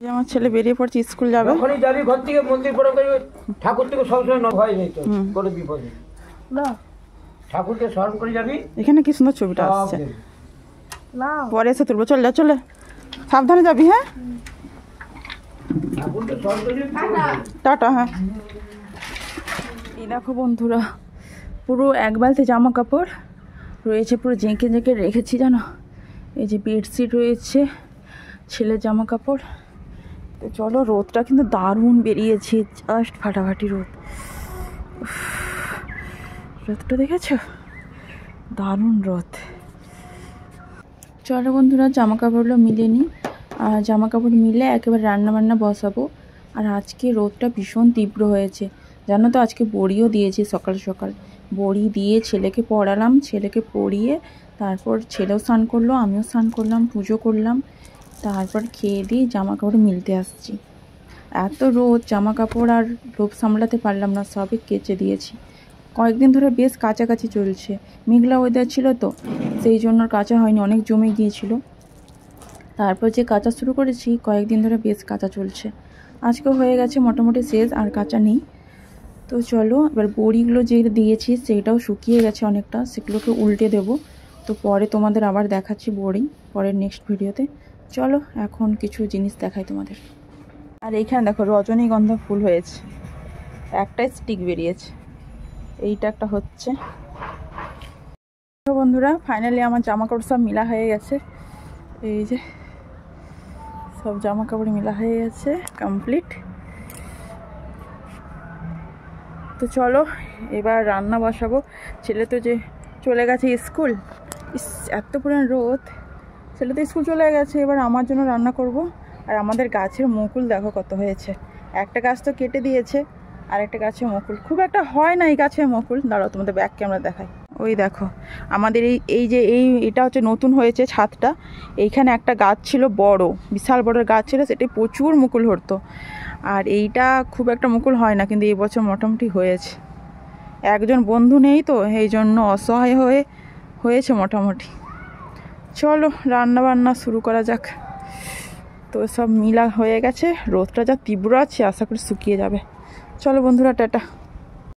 আমার ছেলে বেরিয়ে পড়ছে, স্কুল যাবে। যখনই যাবি ঘর থেকে মন্দির প্রণাম করবি, ঠাকুর থেকে সবসময় ভয় নেই তো কোনো বিপদে না, ঠাকুরকে স্মরণ করে যাবি। এখানে কি সুন্দর ছবিটা আসছে, পরে এসে তুলবো। চল যা, চলে সাবধানে যাবি। হ্যাঁ, ঠাকুরকে স্মরণ করে টাটা। হ্যাঁ, এই দেখো বন্ধুরা, পুরো এক বালতি জামা কাপড় রয়েছে, পুরো জেঁকে জেঁকে রেখেছি জানো। এই যে বেডশিট রয়েছে, ছেলের জামা কাপড়। তো চলো, রোদটা কিন্তু দারুণ বেরিয়েছে, জাস্ট ফাটাফাটি রোদ। রোদটা দেখেছ, দারুণ রোদ। চলো বন্ধুরা, জামা কাপড়গুলো মিলিয়ে নিই, আর জামা কাপড় মিলে একেবারে রান্নাবান্না বসাবো। আর আজকে রোদটা ভীষণ তীব্র হয়েছে জানো তো। আজকে বড়িও দিয়েছি সকাল সকাল, বড়ি দিয়ে ছেলেকে পড়ালাম, ছেলেকে পড়িয়ে তারপর ছেলেও স্নান করলো, আমিও স্নান করলাম, পুজো করলাম, তারপর খেয়ে দিয়ে জামা কাপড় মিলতে আসছি। এত রোদ, জামা কাপড় আর লোভ সামলাতে পারলাম না, সবই কেচে দিয়েছি। কয়েকদিন ধরে বেশ কাছাকাছি চলছে, মেঘলা ওয়েদার ছিল তো, সেই জন্য কাঁচা হয়নি, অনেক জমে গিয়েছিল। তারপর যে কাঁচা শুরু করেছি, কয়েকদিন ধরে বেশ কাঁচা চলছে। আজকে হয়ে গেছে মোটামুটি শেষ, আর কাঁচা নেই। তো চলো, এবার বড়িগুলো যে দিয়েছি সেইটাও শুকিয়ে গেছে অনেকটা, সেগুলোকে উল্টে দেব। তো পরে তোমাদের আবার দেখাচ্ছি বড়ি, পরের নেক্সট ভিডিওতে। চলো এখন কিছু জিনিস দেখাই তোমাদের। আর এইখানে দেখো রজনীগন্ধা ফুল হয়েছে, একটাই স্টিক বেরিয়েছে, এইটা একটা হচ্ছে। বন্ধুরা ফাইনালি আমার জামা কাপড় সব মিলা হয়ে গেছে, এই যে সব জামা কাপড় মিলা হয়ে গেছে, কমপ্লিট। তো চলো এবার রান্না বসাবো। ছেলে তো যে চলে গেছে স্কুল, এত পরিমাণ রোদ, ছেলে তো স্কুল চলে গেছে, এবার আমার জন্য রান্না করব। আর আমাদের গাছের মুকুল দেখো কত হয়েছে, একটা গাছ তো কেটে দিয়েছে, আর একটা গাছে মুকুল খুব একটা হয় না। এই গাছে মুকুল, দাঁড়াও তোমাদের ব্যাক ক্যামেরা দেখাই। ওই দেখো আমাদের এটা হচ্ছে নতুন হয়েছে ছাদটা। এইখানে একটা গাছ ছিল বড়, বিশাল বড় গাছ ছিল, সেটাই প্রচুর মুকুল হতো। আর এইটা খুব একটা মুকুল হয় না, কিন্তু এই বছর মোটামুটি হয়েছে। একজন বন্ধু নেই তো, এই জন্য অসহায় হয়েছে মোটামুটি। চলো রান্না বান্না শুরু করা যাক। তো সব মিলা হয়ে গেছে, রোদটা যা তীব্র আছে, আশা করি শুকিয়ে যাবে। চলো বন্ধুরা, টাটা।